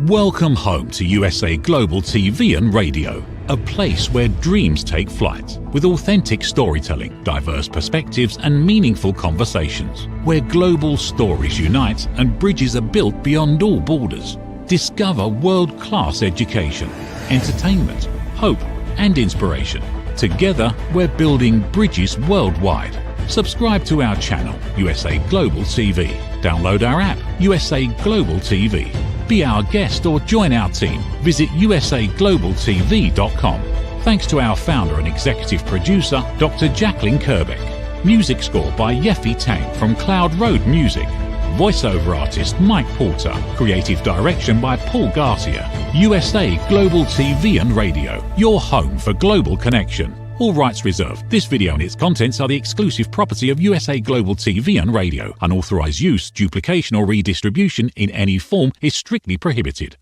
Welcome home to USA Global TV and Radio, a place where dreams take flight, with authentic storytelling, diverse perspectives and meaningful conversations, where global stories unite and bridges are built beyond all borders. Discover world-class education, entertainment, hope and inspiration. Together, we're building bridges worldwide. Subscribe to our channel, USA Global TV. Download our app, USA Global TV. Be our guest or join our team. Visit usaglobaltv.com. Thanks to our founder and executive producer, Dr. Jacqueline Kerbeck. Music score by Yeffy Tang from Cloud Road Music. Voiceover artist Mike Porter. Creative direction by Paul Garcia. USA Global TV and Radio. Your home for global connection. All rights reserved. This video and its contents are the exclusive property of USA Global TV and Radio. Unauthorized use, duplication or redistribution in any form is strictly prohibited.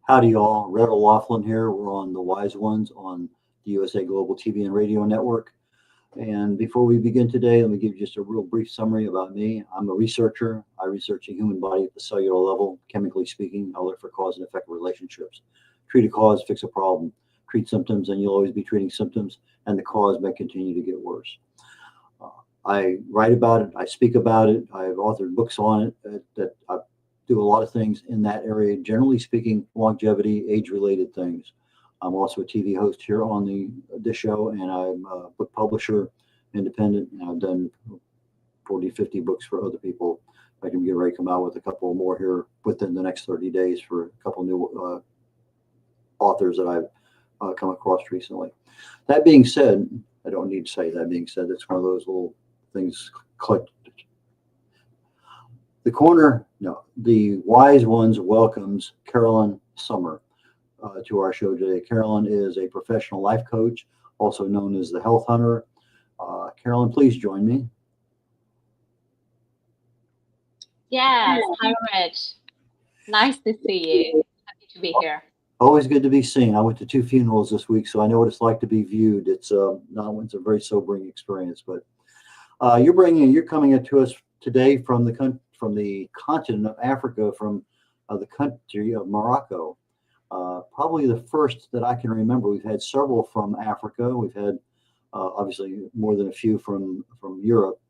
Howdy y'all, red.olaughlin here. We're on The Wise Ones on the USA Global TV and Radio Network. And before we begin today, let me give you just a real brief summary about me. I'm a researcher. I research the human body at the cellular level. Chemically speaking, I look for cause and effect relationships. Treat a cause, fix a problem. Treat symptoms, and you'll always be treating symptoms, and the cause may continue to get worse. I write about it. I speak about it. I've authored books on it that I do a lot of things in that area, generally speaking, longevity, age-related things. I'm also a TV host here on this show, and I'm a book publisher, independent, and I've done 40, 50 books for other people. I can get ready to come out with a couple more here within the next 30 days for a couple new authors that I've come across recently. That being said, I don't need to say that being said. It's one of those little things clicked. The Wise Ones welcomes Carolyn Sommer to our show today. Carolyn is a professional life coach, also known as the Health Hunter. Carolyn, please join me. Yes, hi, Rich. Nice to see you. Happy to be here. Always good to be seen. I went to 2 funerals this week, so I know what it's like to be viewed. It's a very sobering experience. But you're coming to us today from the continent of Africa, from the country of Morocco. Probably the first that I can remember. We've had several from Africa. We've had obviously more than a few from Europe.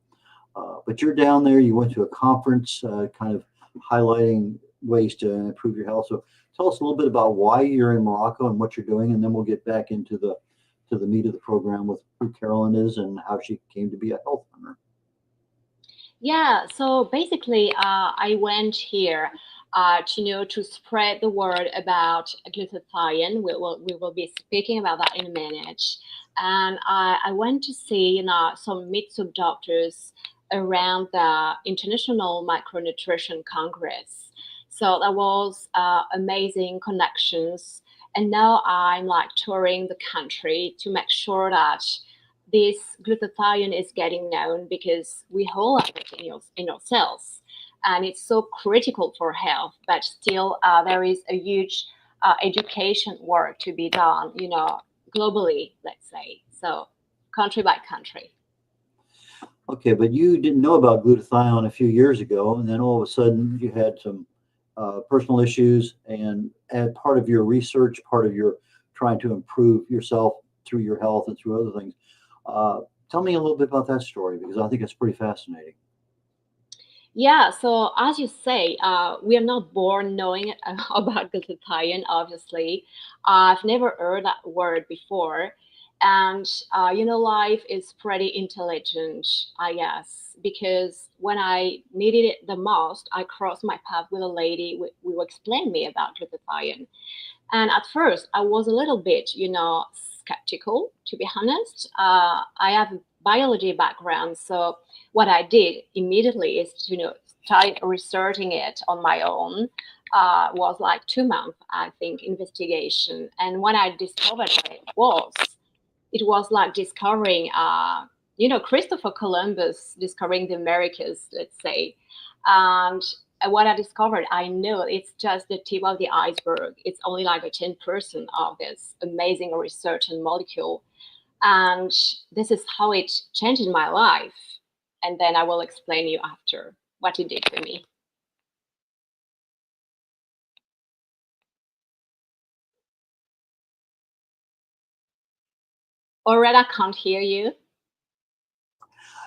But you're down there. You went to a conference kind of highlighting ways to improve your health. So tell us a little bit about why you're in Morocco and what you're doing, and then we'll get back into the meat of the program with who Carolyn is and how she came to be a health hunter. Yeah, so basically, I went here to spread the word about glutathione. We will be speaking about that in a minute. And I went to see some mid-sub doctors around the International Micronutrition Congress. So that was amazing connections. And now I'm like touring the country to make sure that this glutathione is getting known, because we hold it in our cells. And it's so critical for health, but still there is a huge education work to be done, globally, let's say, so country by country. Okay, but you didn't know about glutathione a few years ago, and then all of a sudden you had some personal issues, and part of your research, part of your trying to improve yourself through your health and through other things. Tell me a little bit about that story, because I think it's pretty fascinating. Yeah, so as you say, we are not born knowing about glutathione, obviously. I've never heard that word before. And, life is pretty intelligent, I guess, because when I needed it the most, I crossed my path with a lady who explained me about glutathione. And at first, I was a little bit, skeptical, to be honest. I have a biology background, so what I did immediately is, start researching it on my own. Was like 2 months, I think, investigation. And when I discovered what it was like discovering, Christopher Columbus discovering the Americas, let's say. And what I discovered, I know it's just the tip of the iceberg. It's only like a 10% of this amazing research and molecule. And this is how it changed my life. and then I will explain you after what it did for me. Red, I can't hear you.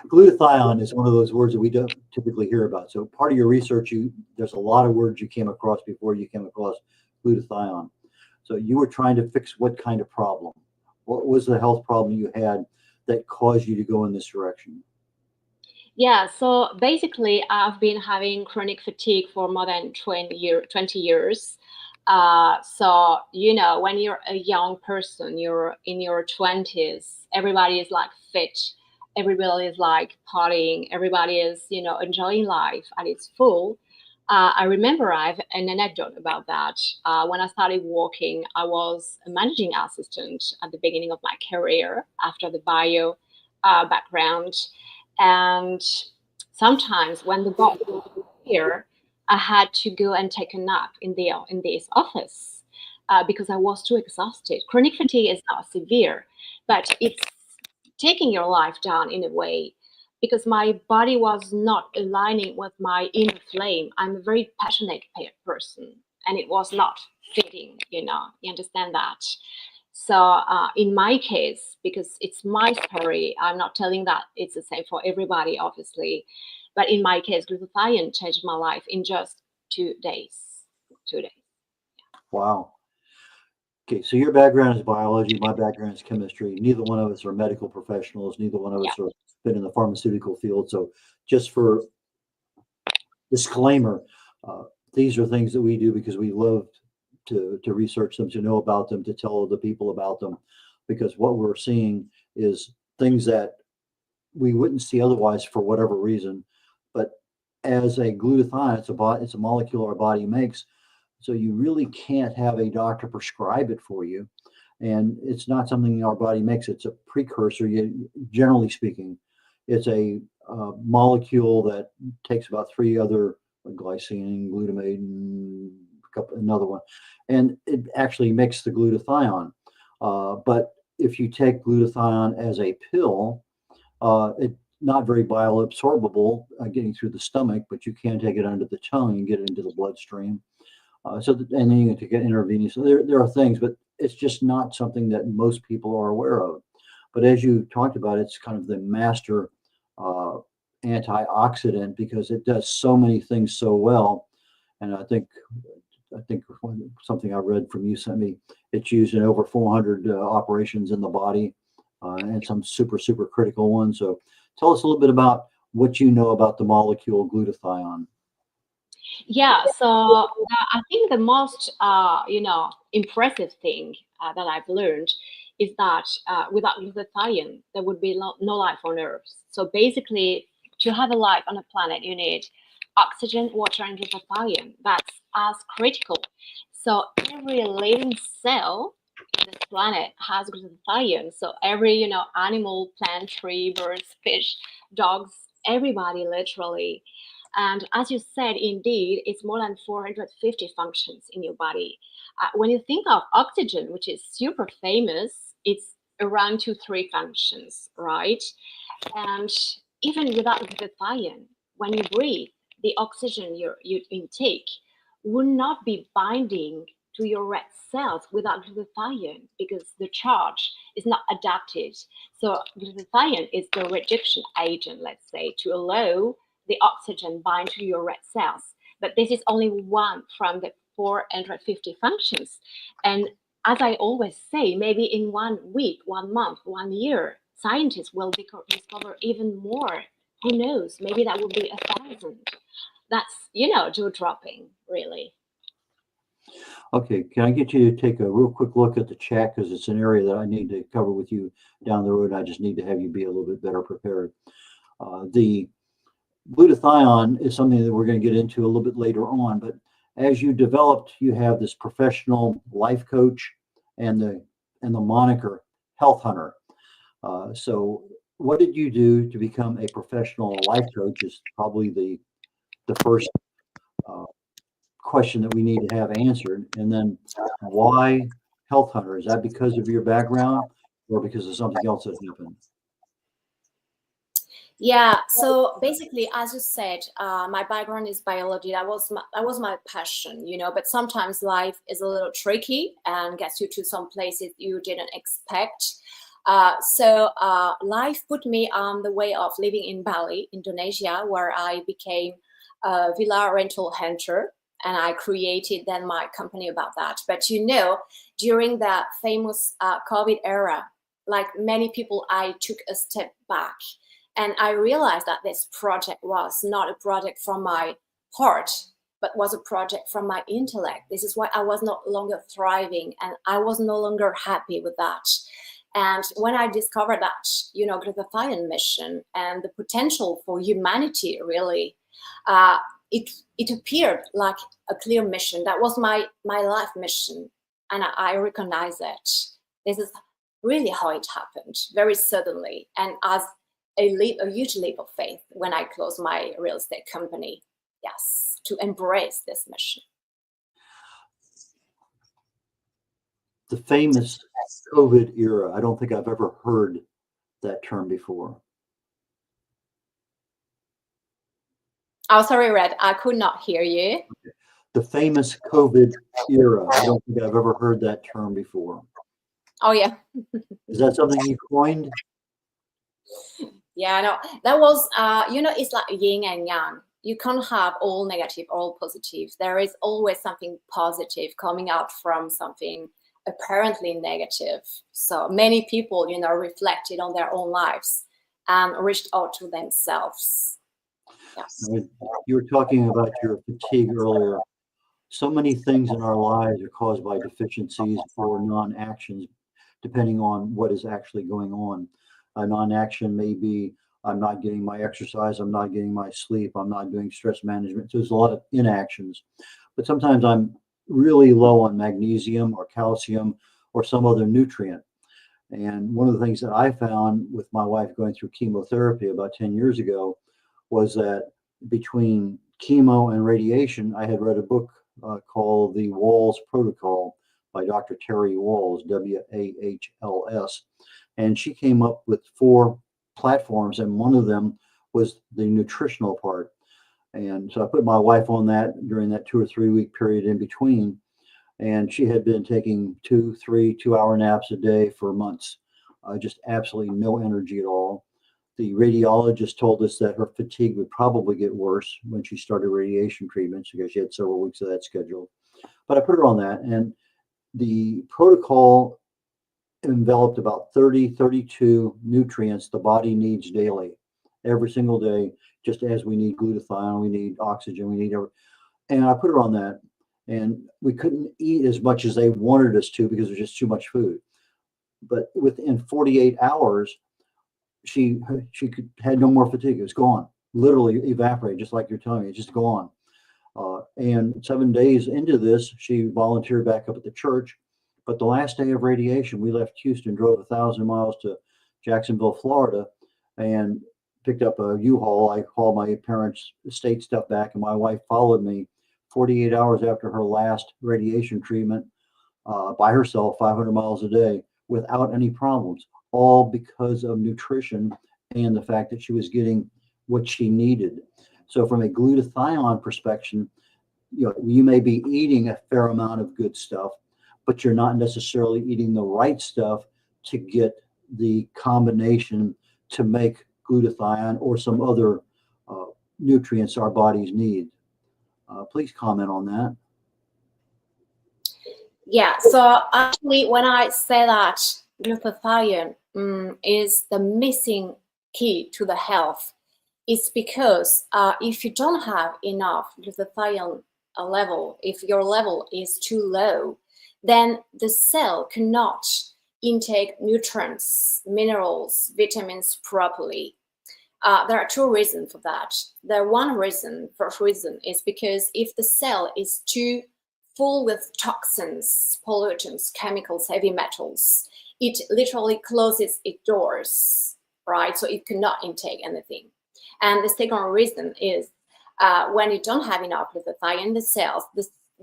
Glutathione is one of those words that we don't typically hear about. So part of your research, there's a lot of words you came across before you came across glutathione. So you were trying to fix what kind of problem? What was the health problem you had that caused you to go in this direction? Yeah, so basically, I've been having chronic fatigue for more than 20 years. So, when you're a young person, you're in your 20s, everybody is like fit, everybody is like partying, everybody is, enjoying life at its full. I remember I have an anecdote about that. When I started working, I was a managing assistant at the beginning of my career after the bio background. And sometimes when the boss was here, I had to go and take a nap in this office because I was too exhausted. Chronic fatigue is not severe, but it's taking your life down in a way because my body was not aligning with my inner flame. I'm a very passionate person, and it was not fitting. You understand that. So in my case, because it's my story, I'm not telling that it's the same for everybody, obviously. But in my case, glutathione changed my life in just 2 days. 2 days. Wow. Okay, so your background is biology, my background is chemistry. Neither one of us are medical professionals. Neither one of us are been in the pharmaceutical field. So just for disclaimer, these are things that we do because we love to research them, to know about them, to tell other people about them, because what we're seeing is things that we wouldn't see otherwise for whatever reason. But as a glutathione, it's a molecule our body makes. So you really can't have a doctor prescribe it for you. And it's not something our body makes. It's a precursor, generally speaking. It's a molecule that takes about three other glycine, glutamate, and another one. And it actually makes the glutathione. But if you take glutathione as a pill, it's not very bioabsorbable getting through the stomach, but you can take it under the tongue and get it into the bloodstream. And then you can get intravenous. So there are things, but it's just not something that most people are aware of. But as you talked about, it's kind of the master antioxidant because it does so many things so well. And I think something I read from you sent me, it's used in over 400 operations in the body and some super critical ones. So tell us a little bit about what you know about the molecule glutathione. Yeah, so I think the most, impressive thing that I've learned is that without glutathione, there would be no life on Earth. So basically, to have a life on a planet, you need oxygen, water, and glutathione. That's as critical. So every living cell in this planet has glutathione. So every, animal, plant, tree, birds, fish, dogs, everybody literally. And as you said, indeed, it's more than 450 functions in your body. When you think of oxygen, which is super famous, it's around 2-3 functions, right? And even without glutathione, when you breathe, the oxygen you intake will not be binding to your red cells without glutathione because the charge is not adapted. So glutathione is the rejection agent, let's say, to allow the oxygen bind to your red cells. But this is only one from the 450 functions. And as I always say, maybe in 1 week, 1 month, 1 year, scientists will discover even more. Who knows? Maybe that will be 1,000. That's, jaw dropping, really. Okay, can I get you to take a real quick look at the chat because it's an area that I need to cover with you down the road. I just need to have you be a little bit better prepared. The glutathione is something that we're going to get into a little bit later on, but as you developed, you have this professional life coach and the moniker health hunter. So what did you do to become a professional life coach is probably the first question that we need to have answered. And then why health hunter? Is that because of your background or because of something else that's happened? Yeah, so basically, as you said, my background is biology. That was my passion, But sometimes life is a little tricky and gets you to some places you didn't expect. So life put me on the way of living in Bali, Indonesia, where I became a villa rental hunter, and I created then my company about that. But during that famous COVID era, like many people, I took a step back. And I realized that this project was not a project from my heart, but was a project from my intellect. This is why I was no longer thriving, and I was no longer happy with that. And when I discovered that, glutathione mission and the potential for humanity, really, uh, it appeared like a clear mission. That was my life mission, and I recognize it. This is really how it happened, very suddenly, and as a huge leap of faith when I closed my real estate company. Yes, to embrace this mission. The famous COVID era. I don't think I've ever heard that term before. Oh, sorry, Red, I could not hear you. Okay. The famous COVID era. I don't think I've ever heard that term before. Oh, yeah. Is that something you coined? Yeah, no, that was, it's like yin and yang. You can't have all negative, all positive. There is always something positive coming out from something apparently negative. So many people, reflected on their own lives and reached out to themselves. Yes. You were talking about your fatigue earlier. So many things in our lives are caused by deficiencies or non-actions, depending on what is actually going on. A non-action may be I'm not getting my exercise, I'm not getting my sleep, I'm not doing stress management. So there's a lot of inactions. But sometimes I'm really low on magnesium or calcium or some other nutrient. And one of the things that I found with my wife going through chemotherapy about 10 years ago was that between chemo and radiation, I had read a book called The Walls Protocol by Dr. Terry Walls, Wahls. And she came up with 4 platforms, and one of them was the nutritional part. And so I put my wife on that during that 2 or 3 week period in between. And she had been taking 2, 3 2-hour naps a day for months, just absolutely no energy at all. The radiologist told us that her fatigue would probably get worse when she started radiation treatments because she had several weeks of that scheduled. But I put her on that, and the protocol enveloped about 32 nutrients the body needs daily, every single day, just as we need glutathione, we need oxygen, we need everything. And I put her on that, and we couldn't eat as much as they wanted us to because there's just too much food. But within 48 hours, she had no more fatigue. It was gone, literally evaporated, just like you're telling me. It's just gone. And 7 days into this, she volunteered back up at the church. But the last day of radiation, we left Houston, drove 1,000 miles to Jacksonville, Florida, and picked up a U-Haul. I hauled my parents' estate stuff back, and my wife followed me 48 hours after her last radiation treatment by herself, 500 miles a day, without any problems, all because of nutrition and the fact that she was getting what she needed. So from a glutathione perspective, you may be eating a fair amount of good stuff, but you're not necessarily eating the right stuff to get the combination to make glutathione or some other nutrients our bodies need. Please comment on that. Yeah, so actually, when I say that glutathione is the missing key to the health, it's because if you don't have enough glutathione level, if your level is too low, then the cell cannot intake nutrients, minerals, vitamins properly. There are 2 reasons for that. The first reason is because if the cell is too full with toxins, pollutants, chemicals, heavy metals, it literally closes its doors, right? So it cannot intake anything. And the second reason is when you don't have enough glutathione in the cells,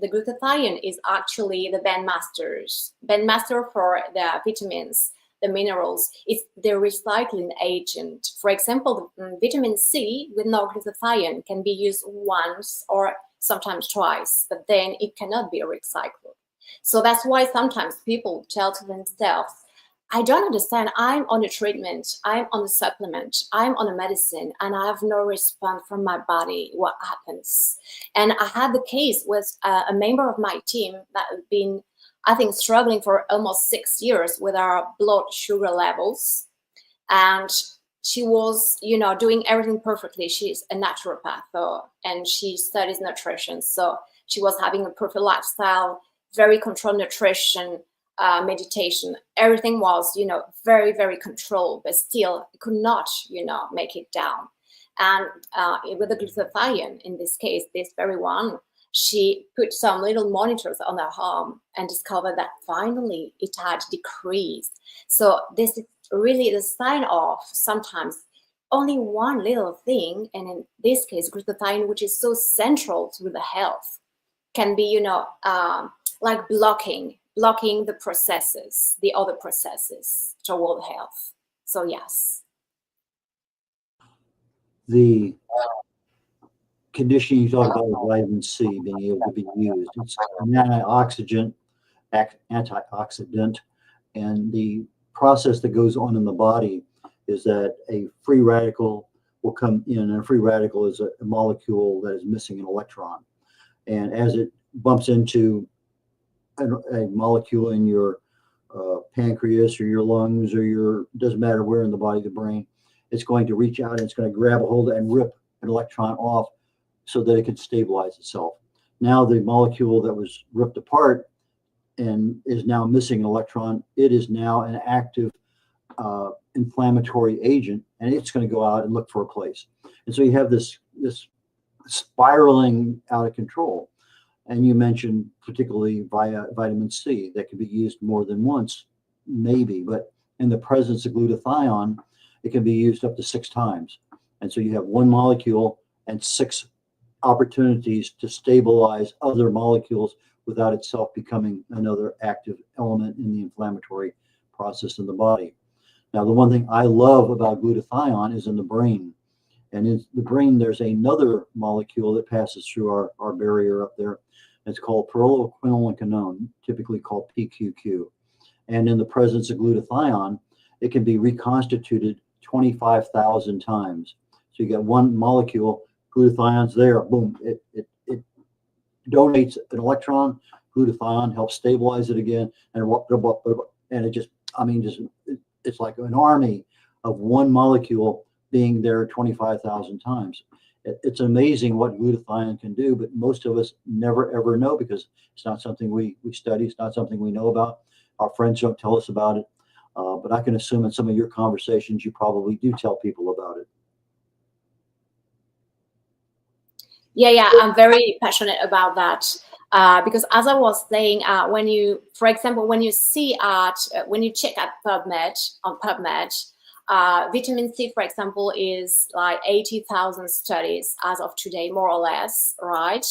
the glutathione is actually the bandmaster for the vitamins the minerals. It's the recycling agent. For example, vitamin C with no glutathione can be used once or sometimes twice, but then it cannot be recycled. So that's why sometimes people tell to themselves, I don't understand. I'm on a treatment, I'm on a supplement, I'm on a medicine, and I have no response from my body. What happens? And I had the case with a member of my team that had been, I think, struggling for almost 6 years with our blood sugar levels. And she was, doing everything perfectly. She's a naturopath, and she studies nutrition. So she was having a perfect lifestyle, very controlled nutrition, meditation. Everything was, very, very controlled, but still could not, make it down. And with the glutathione, in this case, this very one, she put some little monitors on her arm and discovered that finally it had decreased. So this is really the sign of sometimes only one little thing, and in this case, glutathione, which is so central to the health, can be, like blocking the processes, the other processes toward health. So yes. The condition you talk about with vitamin C being able to be used, it's an antioxidant, and the process that goes on in the body is that a free radical will come in, and a free radical is a molecule that is missing an electron. And as it bumps into a molecule in your pancreas or your lungs or doesn't matter where in the body, the brain, it's going to reach out and it's going to grab a hold and rip an electron off so that it can stabilize itself. Now the molecule that was ripped apart and is now missing an electron, it is now an active inflammatory agent, and it's going to go out and look for a place. And so you have this spiraling out of control. And you mentioned particularly via vitamin C that can be used more than once, maybe, but in the presence of glutathione, it can be used up to 6 times. And so you have one molecule and 6 opportunities to stabilize other molecules without itself becoming another active element in the inflammatory process in the body. Now, the one thing I love about glutathione is in the brain. And in the brain, there's another molecule that passes through our barrier up there. It's called pyrroloquinolincolone, typically called PQQ. And in the presence of glutathione, it can be reconstituted 25,000 times. So you get one molecule, glutathione's there, boom, it donates an electron, glutathione helps stabilize it again, and it just, it's like an army of one molecule being there 25,000 times. It's amazing what glutathione can do, but most of us never ever know because it's not something we study. It's not something we know about. Our friends don't tell us about it. But I can assume in some of your conversations, you probably do tell people about it. Yeah, I'm very passionate about that. Because as I was saying, when you check at PubMed, vitamin C, for example, is like 80,000 studies as of today, more or less, right?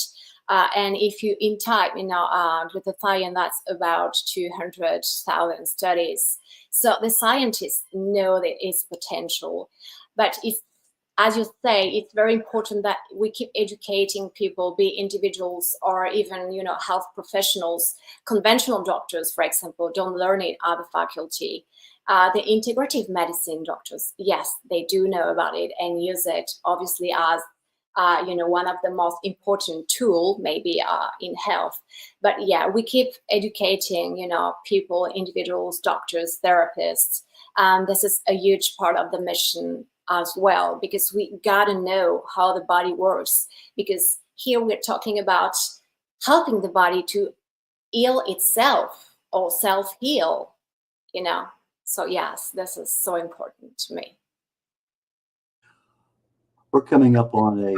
And if you type, glutathione, that's about 200,000 studies. So the scientists know that it's potential, but it's, as you say, it's very important that we keep educating people, be individuals or even, health professionals. Conventional doctors, for example, don't learn it at the faculty. The integrative medicine doctors, yes, they do know about it and use it, obviously, as one of the most important tool, maybe in health. But yeah, we keep educating, people, individuals, doctors, therapists. This is a huge part of the mission as well, because we gotta know how the body works. Because here we're talking about helping the body to heal itself or self-heal, So yes, this is so important to me. We're coming up on a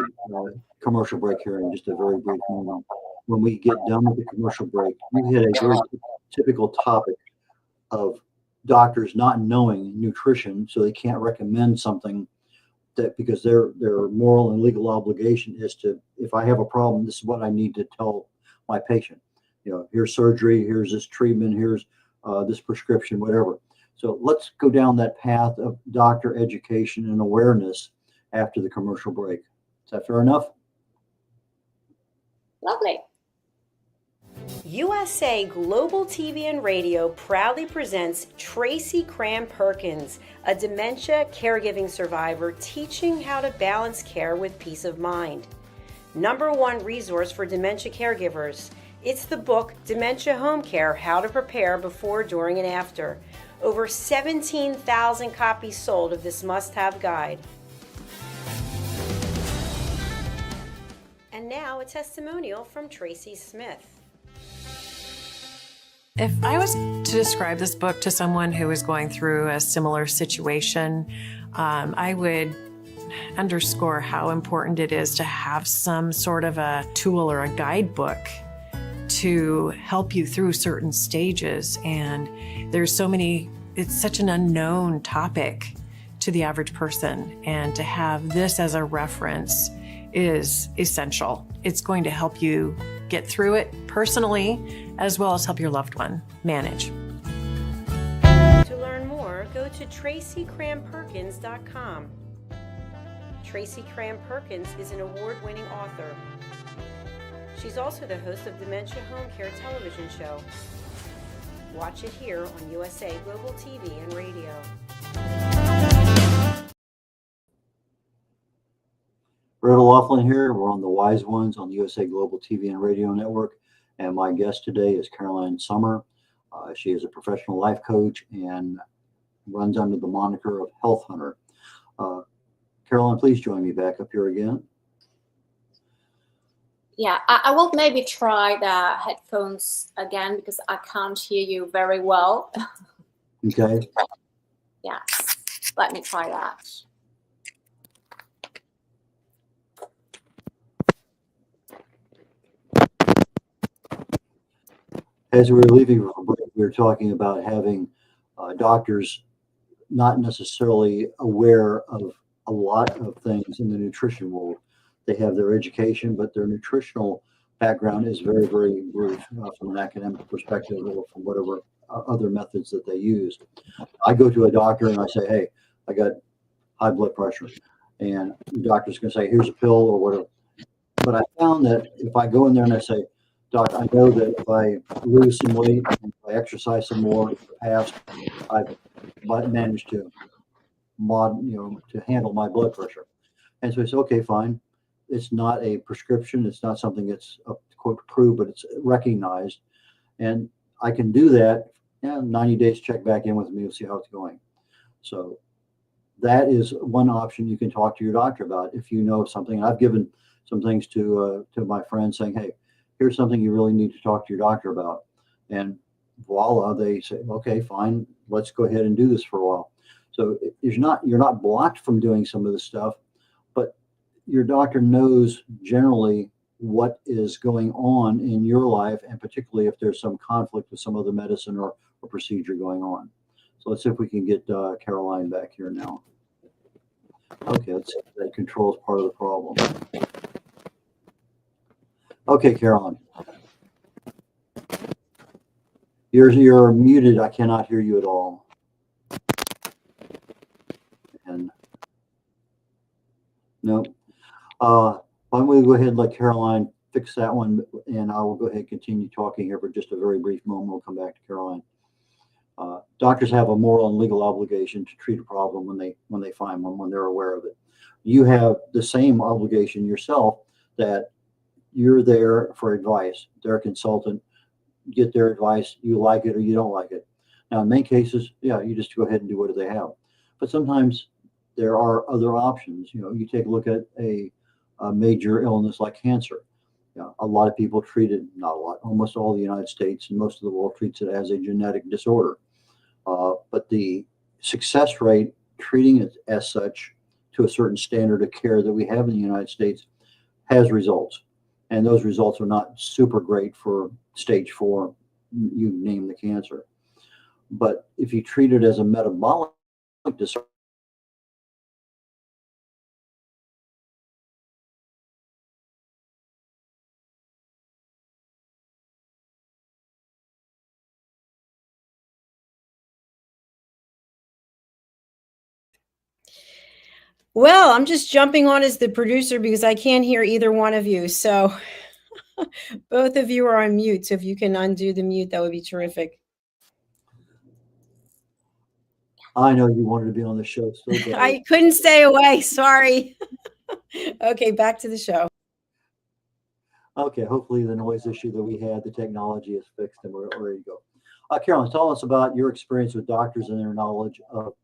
commercial break here in just a very brief moment. When we get done with the commercial break, we hit a very typical topic of doctors not knowing nutrition, so they can't recommend something that because their moral and legal obligation is to, if I have a problem, this is what I need to tell my patient. Here's surgery, here's this treatment, here's this prescription, whatever. So let's go down that path of doctor education and awareness after the commercial break. Is that fair enough? Lovely. USA Global TV and Radio proudly presents Tracy Cram Perkins, a dementia caregiving survivor teaching how to balance care with peace of mind. #1 resource for dementia caregivers. It's the book Dementia Home Care: How to Prepare Before, During, and After. Over 17,000 copies sold of this must-have guide. And now a testimonial from Tracy Smith. If I was to describe this book to someone who is going through a similar situation, I would underscore how important it is to have some sort of a tool or a guidebook to help you through certain stages. And there's so many, it's such an unknown topic to the average person. And to have this as a reference is essential. It's going to help you get through it personally, as well as help your loved one manage. To learn more, go to tracycramperkins.com. Tracy Cram Perkins is an award-winning author. She's also the host of Dementia Home Care television show. Watch it here on USA Global TV and Radio. red.olaughlin here. We're on the Wise Ones on the USA Global TV and Radio Network. And my guest today is Caroline Sommer. She is a professional life coach and runs under the moniker of Health Hunter. Caroline, please join me back up here again. Yeah, I will maybe try the headphones again because I can't hear you very well. Okay. Yeah, let me try that. As we were leaving, we were talking about having doctors not necessarily aware of a lot of things in the nutrition world. They have their education, but their nutritional background is very, very brief from an academic perspective or from whatever other methods that they use. I go to a doctor and I say, hey, I got high blood pressure. And the doctor's going to say, here's a pill or whatever. But I found that if I go in there and I say, Doc, I know that if I lose some weight and if I exercise some more in the past, I've managed to to handle my blood pressure. And so I said, okay, fine. It's not a prescription. It's not something that's quote approved, but it's recognized. And I can do that. 90 days, check back in with me. We'll see how it's going. So that is one option you can talk to your doctor about if you know something. And I've given some things to my friends saying, hey, here's something you really need to talk to your doctor about. And voila, they say, okay, fine, let's go ahead and do this for a while. So you're not blocked from doing some of this stuff, but your doctor knows generally what is going on in your life, and particularly if there's some conflict with some other medicine or procedure going on. So let's see if we can get Caroline back here now. Okay, let's see if that controls part of the problem. Okay, Caroline. You're muted. I cannot hear you at all. And no. Why don't we go ahead and let Caroline fix that one, and I will go ahead and continue talking here for just a very brief moment. We'll come back to Caroline. Doctors have a moral and legal obligation to treat a problem when they find one, when they're aware of it. You have the same obligation yourself, that you're there for advice. They're a consultant. Get their advice. You like it or you don't like it. Now, in many cases, yeah, you just go ahead and do what they have. But sometimes there are other options. You take a look at a major illness like cancer. A lot of people treat it, not a lot, almost all the United States and most of the world treats it as a genetic disorder. But the success rate treating it as such to a certain standard of care that we have in the United States has results. And those results are not super great for stage 4, you name the cancer. But if you treat it as a metabolic disorder, Well, I'm just jumping on as the producer because I can't hear either one of you. So both of you are on mute. So if you can undo the mute, that would be terrific. I know you wanted to be on the show so bad. I couldn't stay away. Sorry. Okay, back to the show. Okay, hopefully the noise issue that we had, the technology is fixed and we're ready to go. Carolyn, tell us about your experience with doctors and their knowledge of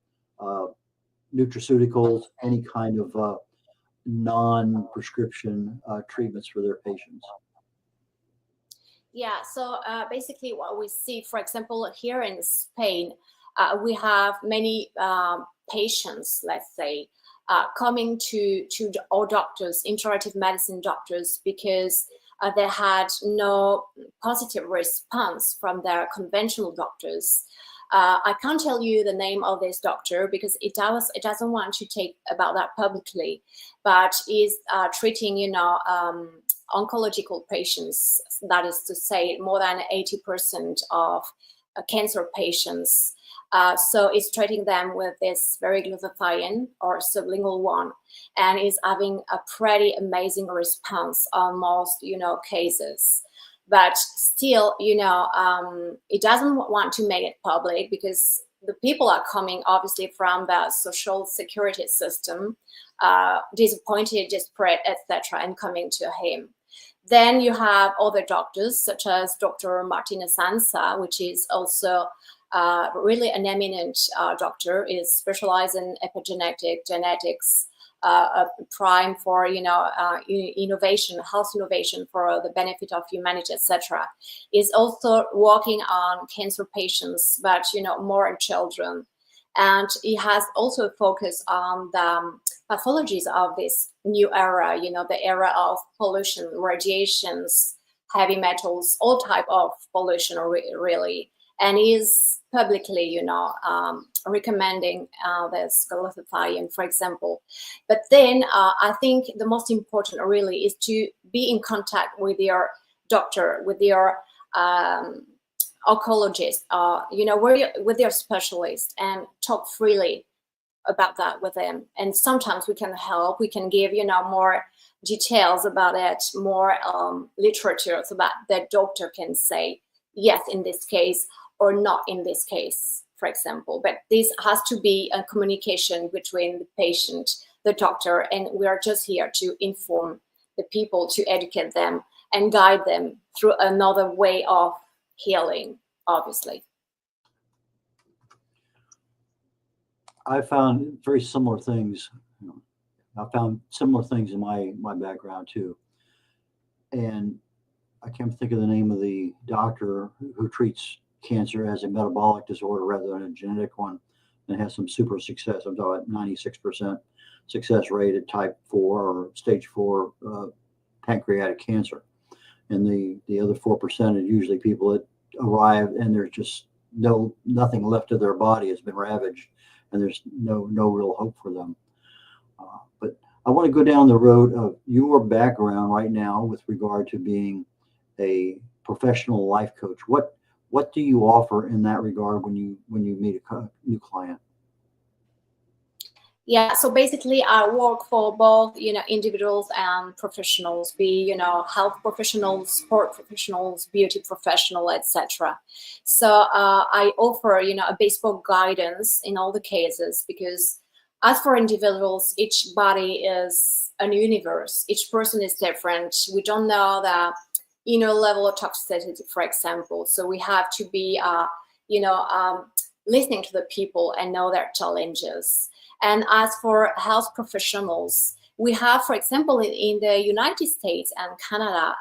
nutraceuticals, any kind of non-prescription treatments for their patients. Yeah, so basically what we see, for example, here in Spain, we have many patients, let's say, coming to our doctors, integrative medicine doctors, because they had no positive response from their conventional doctors. I can't tell you the name of this doctor because it doesn't want to take about that publicly, but is treating, oncological patients. That is to say, more than 80% of cancer patients. So it's treating them with this very glutathione or sublingual one, and is having a pretty amazing response on most, cases. But still, it doesn't want to make it public because the people are coming obviously from the social security system, disappointed, desperate, etc., and coming to him. Then you have other doctors such as Dr. Martina Sansa, which is also really an eminent doctor, is specialized in epigenetic genetics, a prime for innovation, health innovation for the benefit of humanity, etc. Is also working on cancer patients, but more in children. And he has also focused on the pathologies of this new era, the era of pollution, radiations, heavy metals, all type of pollution, really. And is publicly, recommending this glutathione, for example. But then I think the most important really is to be in contact with your doctor, with your oncologist, with your specialist, and talk freely about that with them. And sometimes we can help. We can give more details about it, more literature, so that the doctor can say yes in this case or not in this case, for example. But this has to be a communication between the patient, the doctor, and we are just here to inform the people, to educate them and guide them through another way of healing, obviously. I found very similar things. I found similar things in my background too. And I can't think of the name of the doctor who treats cancer as a metabolic disorder rather than a genetic one, and has some super success. I'm talking about 96% success rate at type 4 or stage 4 pancreatic cancer. And the other 4% is usually people that arrive and there's just nothing left of their body has been ravaged, and there's no real hope for them. But I want to go down the road of your background right now with regard to being a professional life coach. What do you offer in that regard when you meet a new client? Yeah, so basically I work for both, individuals and professionals, be, health professionals, sport professionals, beauty professional, etc. So I offer, a bespoke guidance in all the cases, because as for individuals, each body is a universe. Each person is different. We don't know the level of toxicity, for example. So we have to be, listening to the people and know their challenges. And as for health professionals, we have, for example, in the United States and Canada,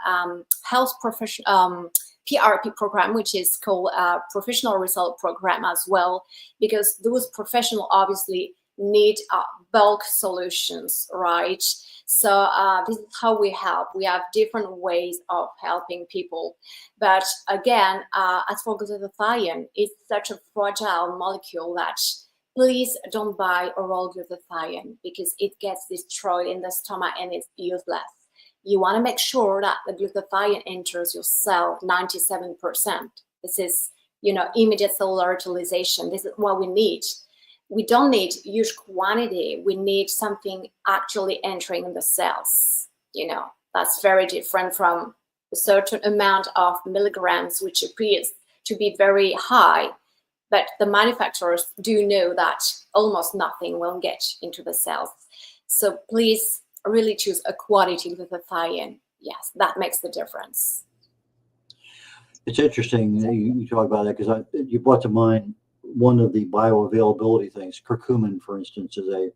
health PRP program, which is called Professional Result Program as well, because those professionals obviously need bulk solutions, right? So this is how we help. We have different ways of helping people. But again, as for glutathione, it's such a fragile molecule that please don't buy oral glutathione, because it gets destroyed in the stomach and it's useless. You want to make sure that the glutathione enters your cell 97%. This is, immediate cellular utilization. This is what we need. we don't need huge quantity. We need something actually entering the cells. You know, that's very different from a certain amount of milligrams, which appears to be very high. But the manufacturers do know that almost nothing will get into the cells. So please really choose a quality glutathione. Yes, that makes the difference. It's interesting that you talk about that, because you brought to mind one of the bioavailability things. Curcumin, for instance, is a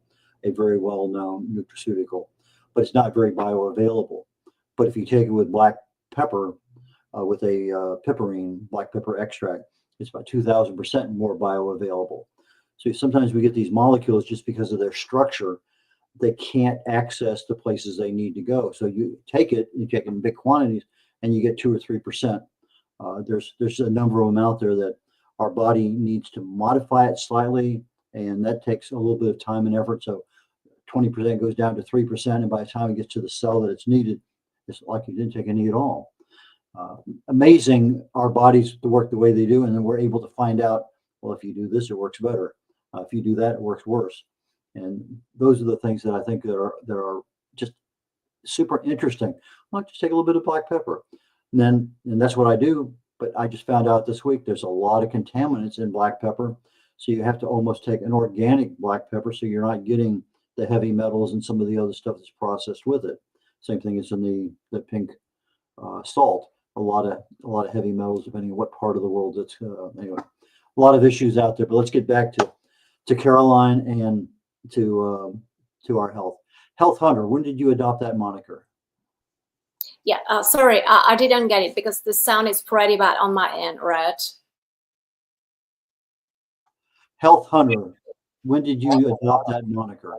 very well-known nutraceutical, but it's not very bioavailable. But if you take it with black pepper, with a piperine, black pepper extract, it's about 2,000% more bioavailable. So sometimes we get these molecules just because of their structure, they can't access the places they need to go. So you take it in big quantities, and you get 2 or 3%. There's a number of them out there that our body needs to modify it slightly, and that takes a little bit of time and effort. So 20% goes down to 3%, and by the time it gets to the cell that it's needed, it's like you didn't take any at all. Amazing, our bodies to work the way they do, and then we're able to find out, well, if you do this, it works better. If you do that, it works worse. And those are the things that I think that are just super interesting. Well, just take a little bit of black pepper, and that's what I do. But I just found out this week there's a lot of contaminants in black pepper, so you have to almost take an organic black pepper, so you're not getting the heavy metals and some of the other stuff that's processed with it. Same thing as in the pink salt. A lot of heavy metals, depending on what part of the world it's. Anyway, a lot of issues out there. But let's get back to Caroline and to our health hunter. When did you adopt that moniker? Yeah, sorry, I didn't get it because the sound is pretty bad on my end, right? Health hunter. When did you adopt that moniker?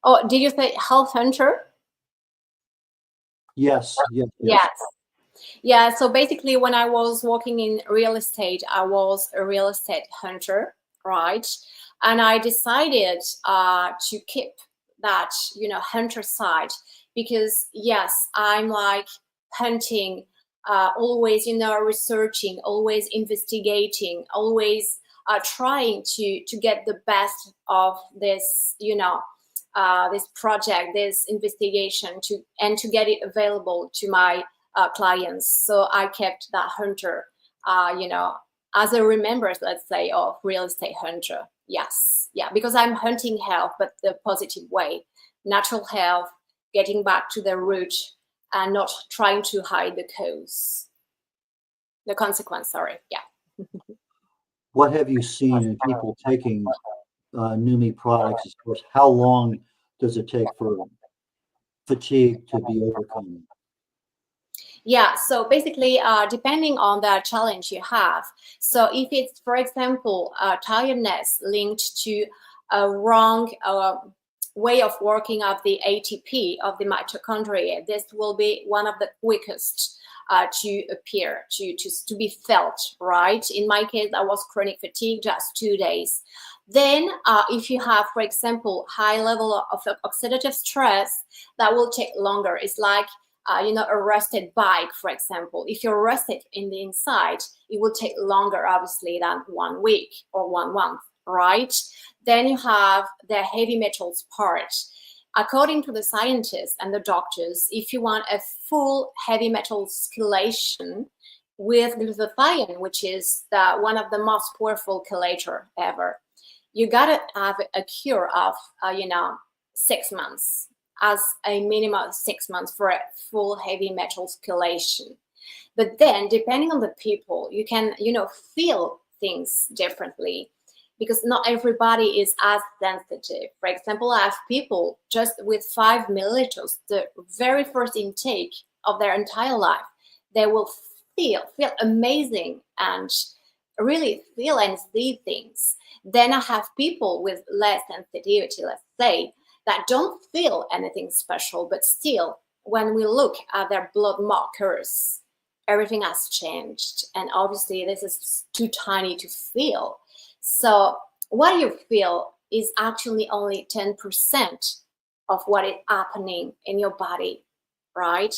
Oh, did you say health hunter? Yes. Yeah, so basically when I was working in real estate, I was a real estate hunter, right? And I decided to keep that, hunter side, because yes, I'm like hunting, always, researching, always investigating, always trying to get the best of this, this project, this investigation, to get it available to my clients. So I kept that hunter, as a remembrance, let's say, of real estate hunter. Yes, yeah, because I'm hunting health, but the positive way, natural health, getting back to the root, and not trying to hide the consequence. Sorry, yeah. What have you seen in people taking NUMI products? Of course, how long does it take for fatigue to be overcome? Yeah, so basically, depending on the challenge you have. So if it's, for example, tiredness linked to a wrong way of working of the ATP of the mitochondria, this will be one of the quickest to appear, to be felt, right? In my case, I was chronic fatigue, just 2 days. Then if you have, for example, high level of oxidative stress, that will take longer. It's like a rusted bike, for example. If you're rusted in the inside, it will take longer, obviously, than 1 week or 1 month, right? Then you have the heavy metals part. According to the scientists and the doctors, if you want a full heavy metals chelation with glutathione, which is one of the most powerful chelator ever, you gotta have a cure of 6 months, as a minimum of 6 months for a full heavy metals chelation. But then, depending on the people, you can feel things differently, because not everybody is as sensitive. For example, I have people just with 5 milliliters, the very first intake of their entire life, they will feel amazing and really feel and see things. Then I have people with less sensitivity, let's say, that don't feel anything special, but still, when we look at their blood markers, everything has changed. And obviously, this is too tiny to feel. So what you feel is actually only 10% of what is happening in your body, right?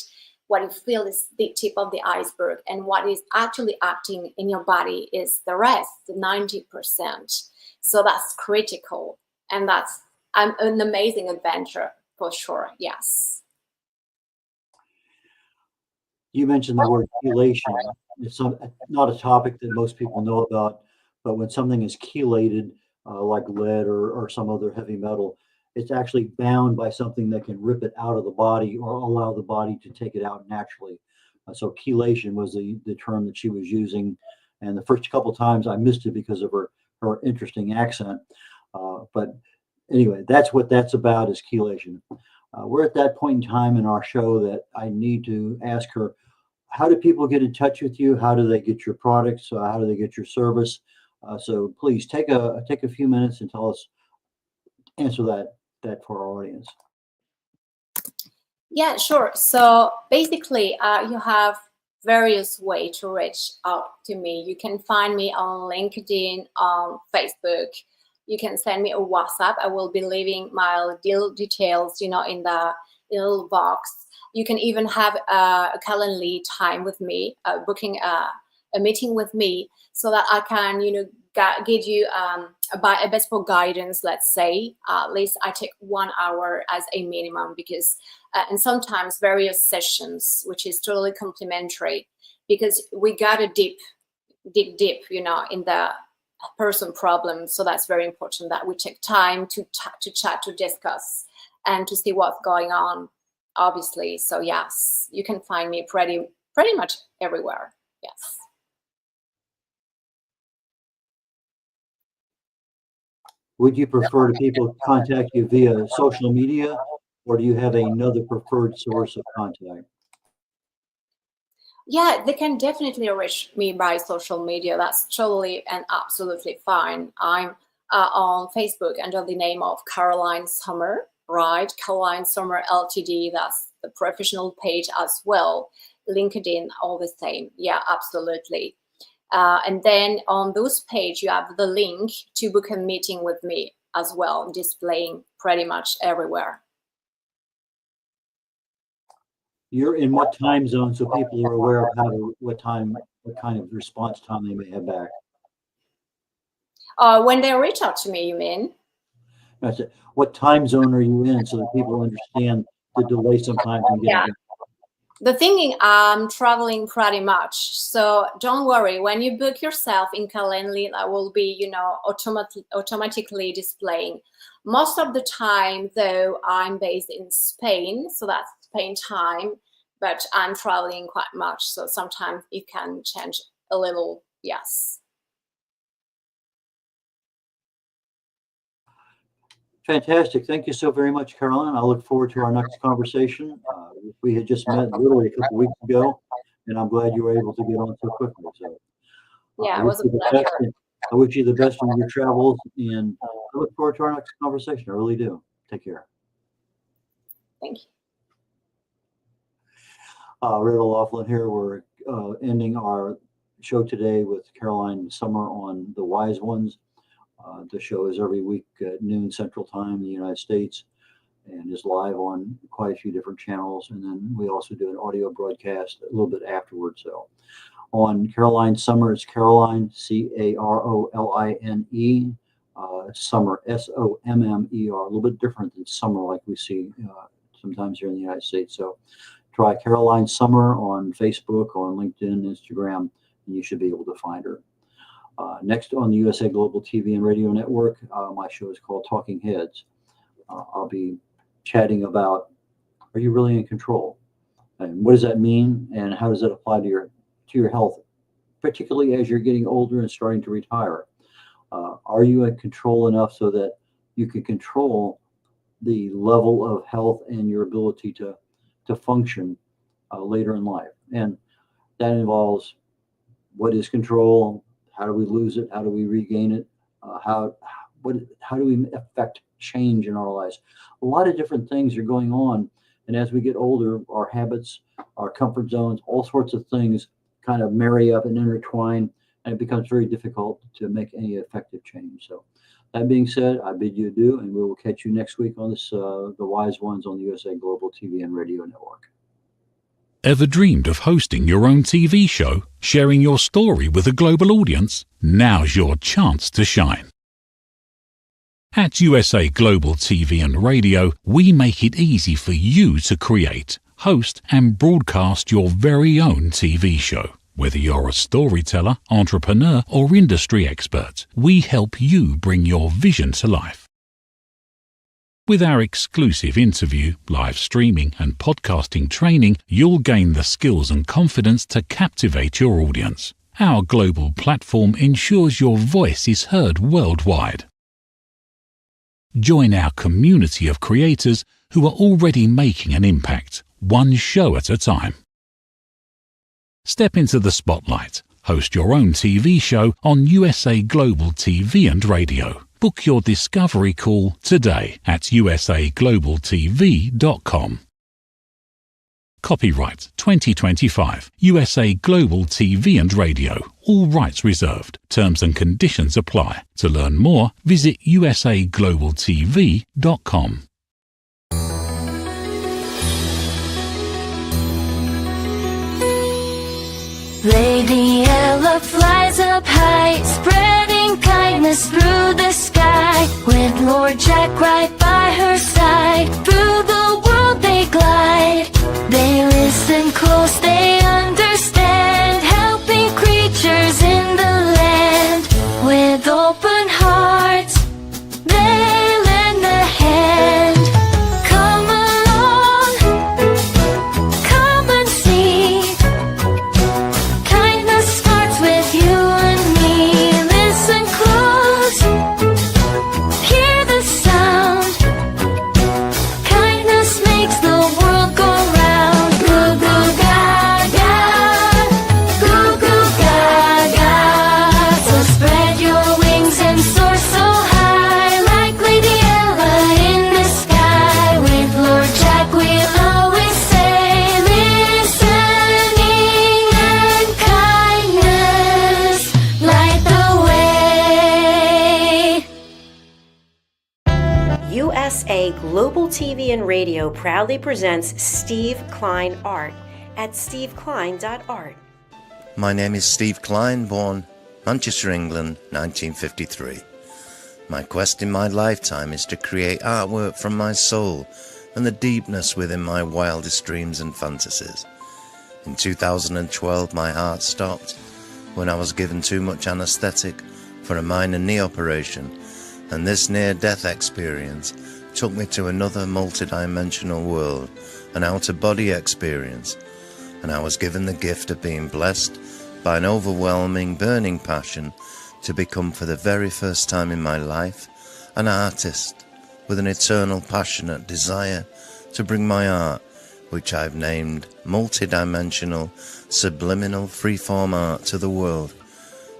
What you feel is the tip of the iceberg, and what is actually acting in your body is the rest, the 90%. So that's critical, and that's an amazing adventure for sure. Yes. You mentioned the word chelation. It's not a topic that most people know about, but when something is chelated, like lead or some other heavy metal, it's actually bound by something that can rip it out of the body or allow the body to take it out naturally. So chelation was the term that she was using. And the first couple times I missed it because of her interesting accent. But anyway, that's what that's about, is chelation. We're at that point in time in our show that I need to ask her, how do people get in touch with you? How do they get your products? How do they get your service? So please take a few minutes and answer that for our audience. Yeah, sure. So basically, you have various ways to reach out to me. You can find me on LinkedIn, on Facebook. You can send me a WhatsApp. I will be leaving my details, in the little box. You can even have a Calendly time with me, booking a meeting with me, so that I can, give you a bespoke guidance. Let's say at least I take 1 hour as a minimum, because and sometimes various sessions, which is totally complimentary, because we gotta dig deep, in the person problem. So that's very important that we take time to chat, to discuss, and to see what's going on, obviously. So yes, you can find me pretty much everywhere. Yes. Would you prefer to people contact you via social media, or do you have another preferred source of contact? Yeah, they can definitely reach me by social media. That's totally and absolutely fine. I'm on Facebook under the name of Caroline Sommer, right? Caroline Sommer Ltd. That's the professional page as well. LinkedIn, all the same. Yeah, absolutely. And then on those page, you have the link to book a meeting with me as well, displaying pretty much everywhere. You're in what time zone, so people are aware of what kind of response time they may have back? When they reach out to me, you mean? That's it. What time zone are you in, so that people understand the delay sometimes in getting back? The thing, I'm traveling pretty much, so don't worry. When you book yourself in Calendly, that will be, automatically displaying. Most of the time, though, I'm based in Spain, so that's Spain time, but I'm traveling quite much, so sometimes it can change a little. Yes. Fantastic. Thank you so very much, Caroline. I look forward to our next conversation. We had just met literally a couple weeks ago, and I'm glad you were able to get on so quickly. So, yeah, it was a pleasure. I wish you the best in your travels, and I look forward to our next conversation. I really do. Take care. Thank you. red.olaughlin here. We're ending our show today with Caroline Sommer on the Wise Ones. The show is every week at noon Central Time in the United States, and is live on quite a few different channels. And then we also do an audio broadcast a little bit afterwards. So on Caroline Sommer, it's Caroline, Caroline, Sommer, Sommer, a little bit different than summer like we see sometimes here in the United States. So try Caroline Sommer on Facebook, on LinkedIn, Instagram, and you should be able to find her. Next on the USA Global TV and Radio Network, my show is called Talking Heads. I'll be chatting about, are you really in control? And what does that mean? And how does it apply to your health, particularly as you're getting older and starting to retire? Are you in control enough so that you can control the level of health and your ability to function later in life? And that involves, what is control? How do we lose it? How do we regain it? How do we affect change in our lives? A lot of different things are going on. And as we get older, our habits, our comfort zones, all sorts of things kind of marry up and intertwine, and it becomes very difficult to make any effective change. So that being said, I bid you adieu, and we will catch you next week on this, The Wise Ones on the USA Global TV and Radio Network. Ever dreamed of hosting your own TV show, sharing your story with a global audience? Now's your chance to shine. At USA Global TV and Radio, we make it easy for you to create, host and broadcast your very own TV show. Whether you're a storyteller, entrepreneur or industry expert, we help you bring your vision to life. With our exclusive interview, live streaming and podcasting training, you'll gain the skills and confidence to captivate your audience. Our global platform ensures your voice is heard worldwide. Join our community of creators who are already making an impact, one show at a time. Step into the spotlight. Host your own TV show on USA Global TV and Radio. Book your discovery call today at usaglobaltv.com. Copyright 2025 USA Global TV and Radio. All rights reserved. Terms and conditions apply. To learn more, visit usaglobaltv.com. Lady Ella flies up high, spreading kindness through the sky. With Lord Jack right by her side, through the world they glide. They listen close, they understand, helping creatures in the land. With open hearts, they lend a hand. Come along, come and see. Kindness starts with you and me. Listen close, hear the sound. Kindness makes the world go round. Goo goo gaga, goo goo gaga. So spread your wings and soar so high, like Lady Ella in the sky. With Lord Jack we'll always say, listening and kindness light the way. USA Global TV and Radio proudly presents Steve Klein Art at steveklein.art. My name is Steve Klein, born Manchester, England, 1953. My quest in my lifetime is to create artwork from my soul and the deepness within my wildest dreams and fantasies. In 2012, my heart stopped when I was given too much anesthetic for a minor knee operation, and this near-death experience took me to another multidimensional world, an out-of-body experience, and I was given the gift of being blessed by an overwhelming, burning passion to become, for the very first time in my life, an artist with an eternal, passionate desire to bring my art, which I've named multidimensional, subliminal, freeform art, to the world,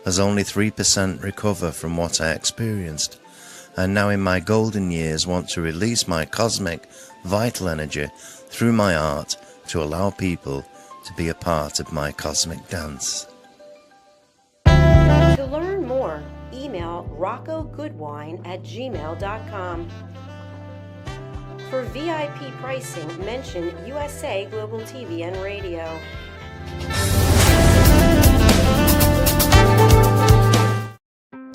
as only 3% recover from what I experienced. And now in my golden years want to release my cosmic, vital energy through my art to allow people to be a part of my cosmic dance. To learn more, email roccogoodwine@gmail.com. For VIP pricing, mention USA Global TV and Radio.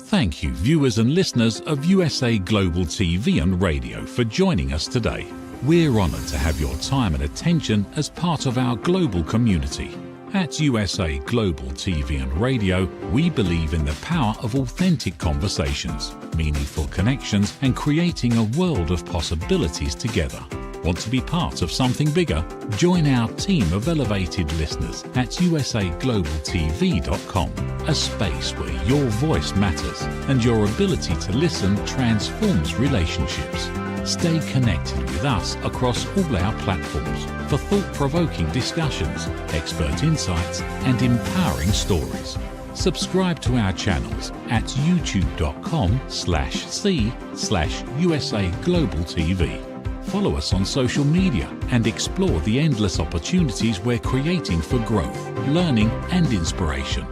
Thank you, viewers and listeners of USA Global TV and Radio, for joining us today. We're honoured to have your time and attention as part of our global community. At USA Global TV and Radio, we believe in the power of authentic conversations, meaningful connections, and creating a world of possibilities together. Want to be part of something bigger? Join our team of elevated listeners at usaglobaltv.com, a space where your voice matters and your ability to listen transforms relationships. Stay connected with us across all our platforms for thought-provoking discussions, expert insights, and empowering stories. Subscribe to our channels at youtube.com/c/usaglobaltv. Follow us on social media and explore the endless opportunities we're creating for growth, learning, and inspiration.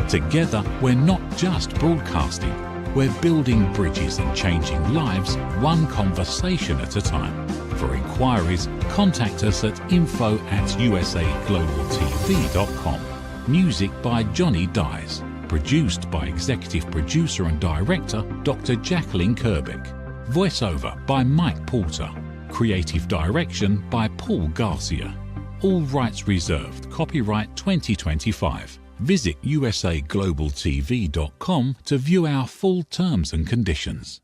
Together, we're not just broadcasting, we're building bridges and changing lives one conversation at a time. For inquiries, contact us at info@usaglobaltv.com. Music by Johnny Dies. Produced by Executive Producer and Director Dr. Jacqueline Kerbeck. Voiceover by Mike Porter. Creative direction by Paul Garcia. All rights reserved. Copyright 2025. Visit usaglobaltv.com to view our full terms and conditions.